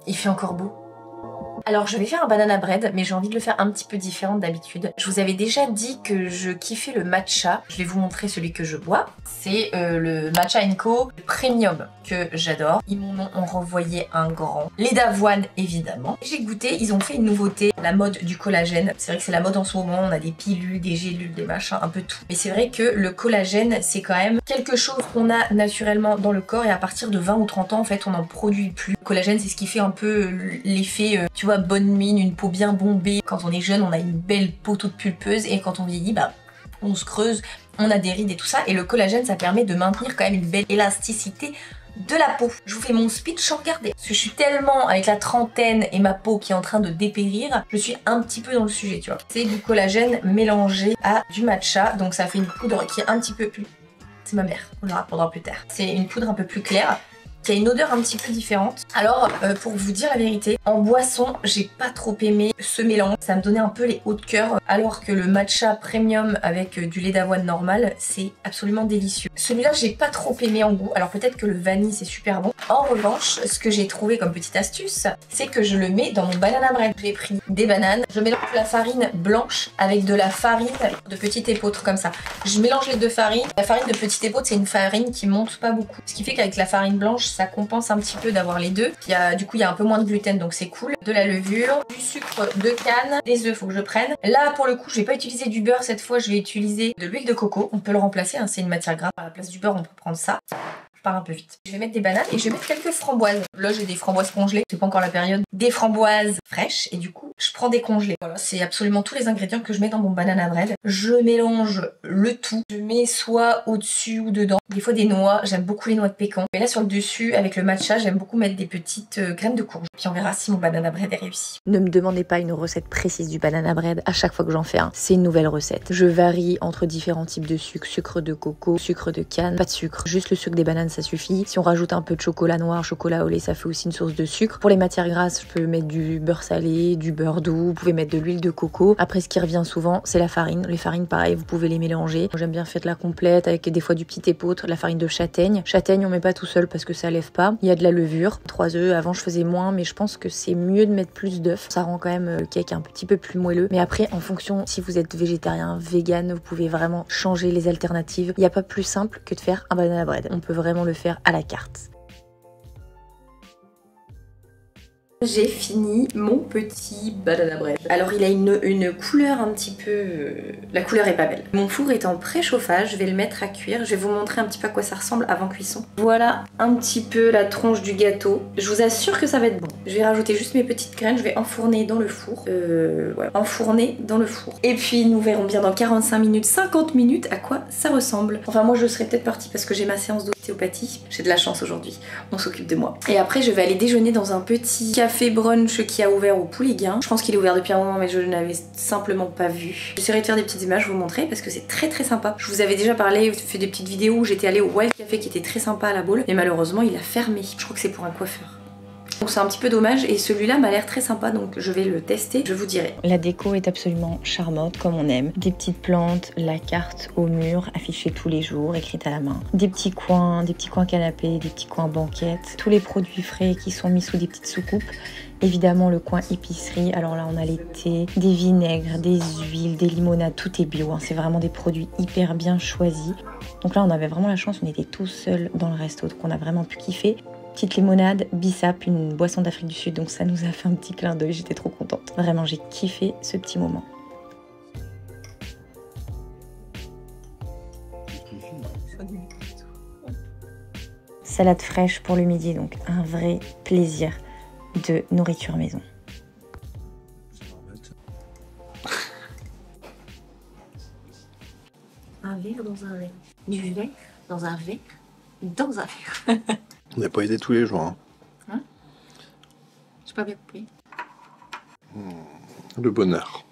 Il fait encore beau. Alors je vais faire un banana bread, mais j'ai envie de le faire un petit peu différent d'habitude. Je vous avais déjà dit que je kiffais le matcha. Je vais vous montrer celui que je bois. C'est le Matcha Co Premium que j'adore. Ils m'en ont renvoyé un grand. Lait d'avoine évidemment. J'ai goûté, ils ont fait une nouveauté, la mode du collagène. C'est vrai que c'est la mode en ce moment, on a des pilules, des gélules, des machins, un peu tout. Mais c'est vrai que le collagène, c'est quand même quelque chose qu'on a naturellement dans le corps et à partir de 20 ou 30 ans, en fait, on n'en produit plus. Le collagène, c'est ce qui fait un peu l'effet, tu vois, bonne mine, une peau bien bombée. Quand on est jeune, on a une belle peau toute pulpeuse et quand on vieillit, bah, on se creuse, on a des rides et tout ça. Et le collagène, ça permet de maintenir quand même une belle élasticité de la peau. Je vous fais mon speech sans regarder. Parce que je suis tellement avec la trentaine et ma peau qui est en train de dépérir, je suis un petit peu dans le sujet, tu vois. C'est du collagène mélangé à du matcha, donc ça fait une poudre qui est un petit peu plus... C'est ma mère, on le répondra plus tard. C'est une poudre un peu plus claire, qui a une odeur un petit peu différente. Alors, pour vous dire la vérité, en boisson, j'ai pas trop aimé ce mélange. Ça me donnait un peu les hauts de cœur, alors que le matcha premium avec du lait d'avoine normal, c'est absolument délicieux. Celui-là, j'ai pas trop aimé en goût. Alors peut-être que le vanille, c'est super bon. En revanche, ce que j'ai trouvé comme petite astuce, c'est que je le mets dans mon banana bread. J'ai pris des bananes, je mélange la farine blanche avec de la farine de petite épeautre, comme ça. Je mélange les deux farines. La farine de petite épeautre, c'est une farine qui monte pas beaucoup. Ce qui fait qu'avec la farine blanche, ça compense un petit peu d'avoir les deux. Du coup, il y a un peu moins de gluten, donc c'est cool. De la levure, du sucre de canne, des œufs, faut que je prenne. Là, pour le coup, je vais pas utiliser du beurre cette fois, je vais utiliser de l'huile de coco. On peut le remplacer, hein, c'est une matière grasse. À la place du beurre, on peut prendre ça. Je pars un peu vite. Je vais mettre des bananes et je vais mettre quelques framboises. Là, j'ai des framboises congelées, c'est pas encore la période. Des framboises fraîches et du coup, je prends des congelées. Voilà, c'est absolument tous les ingrédients que je mets dans mon banana bread. Je mélange le tout. Je mets soit au-dessus ou dedans. Des fois des noix, j'aime beaucoup les noix de pécan. Mais là, sur le dessus, avec le matcha, j'aime beaucoup mettre des petites graines de courge. Puis on verra si mon banana bread est réussi. Ne me demandez pas une recette précise du banana bread. À chaque fois que j'en fais un, c'est une nouvelle recette. Je varie entre différents types de sucre. Sucre de coco, sucre de canne, pas de sucre. Juste le sucre des bananes, ça suffit. Si on rajoute un peu de chocolat noir, chocolat au lait, ça fait aussi une source de sucre. Pour les matières grasses, je peux mettre du beurre salé, du beurre doux, vous pouvez mettre de l'huile de coco. Après, ce qui revient souvent, c'est la farine. Les farines, pareil, vous pouvez les mélanger. J'aime bien faire de la complète avec des fois du petit épeautre, la farine de châtaigne. Châtaigne, on met pas tout seul parce que ça lève pas. Il y a de la levure, 3 œufs. Avant, je faisais moins, mais je pense que c'est mieux de mettre plus d'œufs. Ça rend quand même le cake un petit peu plus moelleux. Mais après, en fonction, si vous êtes végétarien, vegan, vous pouvez vraiment changer les alternatives. Il n'y a pas plus simple que de faire un banana bread. On peut vraiment le faire à la carte. J'ai fini mon petit banana bread. Alors il a une couleur un petit peu... La couleur est pas belle. Mon four est en préchauffage, je vais le mettre à cuire. Je vais vous montrer un petit peu à quoi ça ressemble avant cuisson. Voilà un petit peu la tronche du gâteau. Je vous assure que ça va être bon. Je vais rajouter juste mes petites graines, je vais enfourner dans le four. Ouais, enfourner dans le four. Et puis nous verrons bien dans 45 minutes, 50 minutes à quoi ça ressemble. Enfin moi je serais peut-être partie parce que j'ai ma séance d'ostéopathie. J'ai de la chance aujourd'hui, on s'occupe de moi. Et après je vais aller déjeuner dans un petit café brunch qui a ouvert au Pouliguen. Je pense qu'il est ouvert depuis un moment mais je ne l'avais simplement pas vu. J'essaierai de faire des petites images, vous montrer parce que c'est très très sympa. Je vous avais déjà parlé, fait des petites vidéos où j'étais allée au Wild Café qui était très sympa à La Baule. Mais malheureusement il a fermé. Je crois que c'est pour un coiffeur. Donc c'est un petit peu dommage et celui-là m'a l'air très sympa donc je vais le tester, je vous dirai. La déco est absolument charmante comme on aime. Des petites plantes, la carte au mur affichée tous les jours, écrite à la main. Des petits coins canapés, des petits coins banquettes. Tous les produits frais qui sont mis sous des petites soucoupes. Évidemment le coin épicerie, alors là on a les thés, des vinaigres, des huiles, des limonades, tout est bio, hein. C'est vraiment des produits hyper bien choisis. Donc là on avait vraiment la chance, on était tous seuls dans le resto, donc on a vraiment pu kiffer. Petite limonade, Bissap, une boisson d'Afrique du Sud, donc ça nous a fait un petit clin d'œil, j'étais trop contente. Vraiment, j'ai kiffé ce petit moment. Salade fraîche pour le midi, donc un vrai plaisir de nourriture maison. Un verre dans un verre. Du verre dans un verre dans un verre. On n'a pas aidé tous les jours. Hein. J'ai pas bien compris. Le bonheur.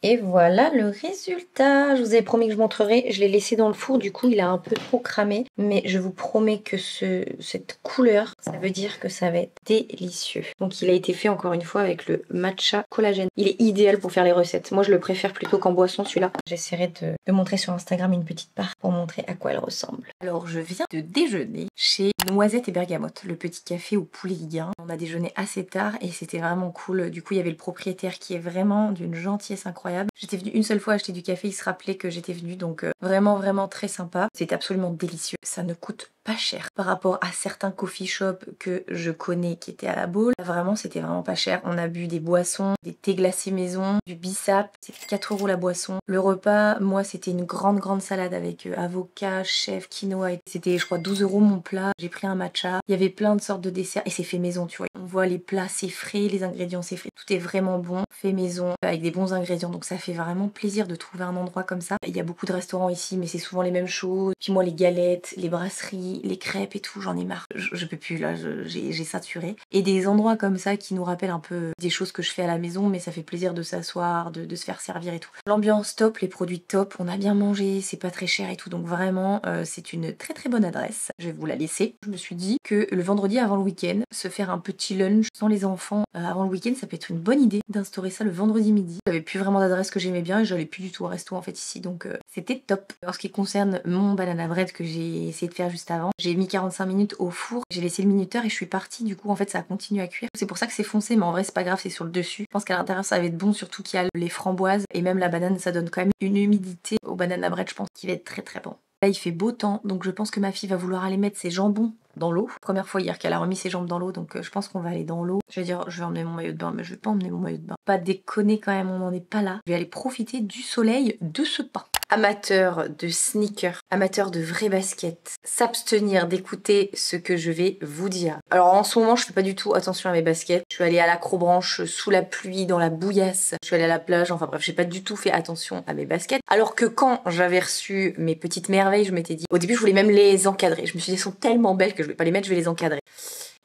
Et voilà le résultat. Je vous avais promis que je montrerai. Je l'ai laissé dans le four, du coup il a un peu trop cramé. Mais je vous promets que cette couleur, ça veut dire que ça va être délicieux. Donc il a été fait encore une fois avec le matcha collagène. Il est idéal pour faire les recettes. Moi je le préfère plutôt qu'en boisson celui-là. J'essaierai de montrer sur Instagram une petite part pour montrer à quoi elle ressemble. Alors je viens de déjeuner chez Noisette et Bergamote, le petit café au poulet liguin. On a déjeuné assez tard et c'était vraiment cool. Du coup il y avait le propriétaire qui est vraiment d'une gentillesse incroyable. J'étais venue une seule fois acheter du café, il se rappelait que j'étais venue, donc vraiment très sympa. C'est absolument délicieux. Ça ne coûte pas cher par rapport à certains coffee shops que je connais qui étaient à la Baule. Vraiment c'était vraiment pas cher. On a bu des boissons, des thés glacés maison, du bissap, c'était 4 € la boisson. Le repas, moi c'était une grande salade avec avocat, chèvre, quinoa. C'était je crois 12 € mon plat. J'ai pris un matcha. Il y avait plein de sortes de desserts et c'est fait maison, tu vois. On voit les plats, c'est frais, les ingrédients c'est frais. Tout est vraiment bon, fait maison, avec des bons ingrédients. Donc ça fait vraiment plaisir de trouver un endroit comme ça. Il y a beaucoup de restaurants ici mais c'est souvent les mêmes choses. Puis moi les galettes, les brasseries, les crêpes et tout, j'en ai marre. Je peux plus là, j'ai saturé. Et des endroits comme ça qui nous rappellent un peu des choses que je fais à la maison, mais ça fait plaisir de s'asseoir, de se faire servir et tout. L'ambiance top, les produits top, on a bien mangé, c'est pas très cher et tout, donc vraiment c'est une très bonne adresse. Je vais vous la laisser. Je me suis dit que le vendredi avant le week-end, se faire un petit lunch sans les enfants avant le week-end, ça peut être une bonne idée d'instaurer ça le vendredi midi. J'avais plus vraiment d'adresse que j'aimais bien et j'allais plus du tout au resto en fait ici, donc c'était top. En ce qui concerne mon banana bread que j'ai essayé de faire juste avant, j'ai mis 45 minutes au four, j'ai laissé le minuteur et je suis partie, du coup en fait ça a continué à cuire. C'est pour ça que c'est foncé, mais en vrai c'est pas grave, c'est sur le dessus. Je pense qu'à l'intérieur ça va être bon, surtout qu'il y a les framboises et même la banane, ça donne quand même une humidité au banana bread, je pense qu'il va être très bon. Là il fait beau temps, donc je pense que ma fille va vouloir aller mettre ses jambons dans l'eau. Première fois hier qu'elle a remis ses jambes dans l'eau, donc je pense qu'on va aller dans l'eau. Je vais dire, je vais emmener mon maillot de bain, mais je vais pas emmener mon maillot de bain. Pas déconner quand même, on n'en est pas là. Je vais aller profiter du soleil de ce pain. Amateur de sneakers, amateur de vraies baskets, s'abstenir d'écouter ce que je vais vous dire. Alors en ce moment, je fais pas du tout attention à mes baskets. Je suis allée à l'Acrobranche sous la pluie, dans la bouillasse. Je suis allée à la plage, enfin bref, j'ai pas du tout fait attention à mes baskets. Alors que quand j'avais reçu mes petites merveilles, je m'étais dit, au début je voulais même les encadrer. Je me suis dit, elles sont tellement belles que je vais pas les mettre, je vais les encadrer.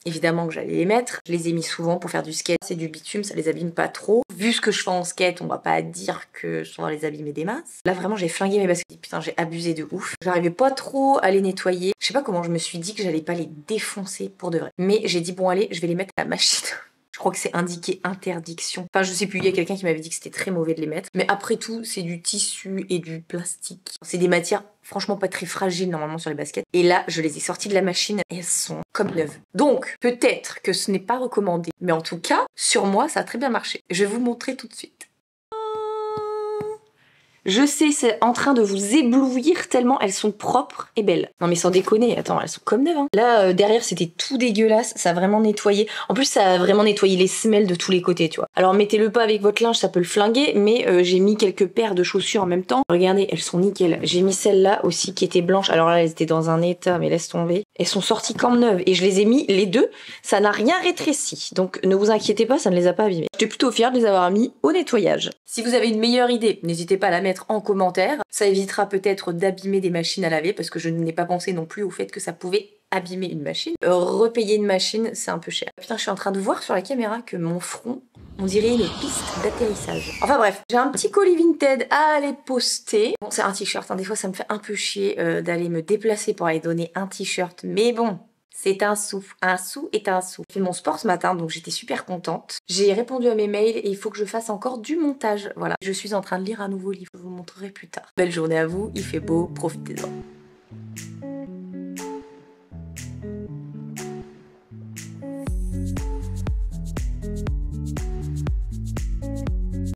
Évidemment que j'allais les mettre, je les ai mis souvent pour faire du skate, c'est du bitume, ça les abîme pas trop. Vu ce que je fais en skate, on va pas dire que je dois les abîmer des masses. Là vraiment j'ai flingué mes baskets, putain j'ai abusé de ouf. J'arrivais pas trop à les nettoyer, je sais pas comment je me suis dit que j'allais pas les défoncer pour de vrai. Mais j'ai dit bon allez, je vais les mettre à la machine. Je crois que c'est indiqué interdiction. Enfin, je sais plus, il y a quelqu'un qui m'avait dit que c'était très mauvais de les mettre. Mais après tout, c'est du tissu et du plastique. C'est des matières franchement pas très fragiles normalement sur les baskets. Et là, je les ai sorties de la machine et elles sont comme neuves. Donc, peut-être que ce n'est pas recommandé. Mais en tout cas, sur moi, ça a très bien marché. Je vais vous montrer tout de suite. Je sais, c'est en train de vous éblouir tellement elles sont propres et belles. Non mais sans déconner, attends, elles sont comme neuves. Hein. Là, derrière, c'était tout dégueulasse. Ça a vraiment nettoyé. En plus, ça a vraiment nettoyé les semelles de tous les côtés, tu vois. Alors, mettez-le pas avec votre linge, ça peut le flinguer. Mais j'ai mis quelques paires de chaussures en même temps. Regardez, elles sont nickel. J'ai mis celle-là aussi qui était blanche. Alors là, elles étaient dans un état, mais laisse tomber. Elles sont sorties comme neuves. Et je les ai mis les deux. Ça n'a rien rétréci. Donc, ne vous inquiétez pas, ça ne les a pas abîmées. J'étais plutôt fière de les avoir mis au nettoyage. Si vous avez une meilleure idée, n'hésitez pas à la mettre en commentaire. Ça évitera peut-être d'abîmer des machines à laver parce que je n'ai pas pensé non plus au fait que ça pouvait abîmer une machine. Repayer une machine, c'est un peu cher. Putain, je suis en train de voir sur la caméra que mon front, on dirait une piste d'atterrissage. Enfin bref, j'ai un petit colis Vinted à aller poster. Bon, c'est un t-shirt, hein. Des fois ça me fait un peu chier d'aller me déplacer pour aller donner un t-shirt. Mais bon, c'est un sou. Un sou est un sou. J'ai fait mon sport ce matin, donc j'étais super contente. J'ai répondu à mes mails et il faut que je fasse encore du montage. Voilà. Je suis en train de lire un nouveau livre. Je vous montrerai plus tard. Belle journée à vous, il fait beau, profitez-en.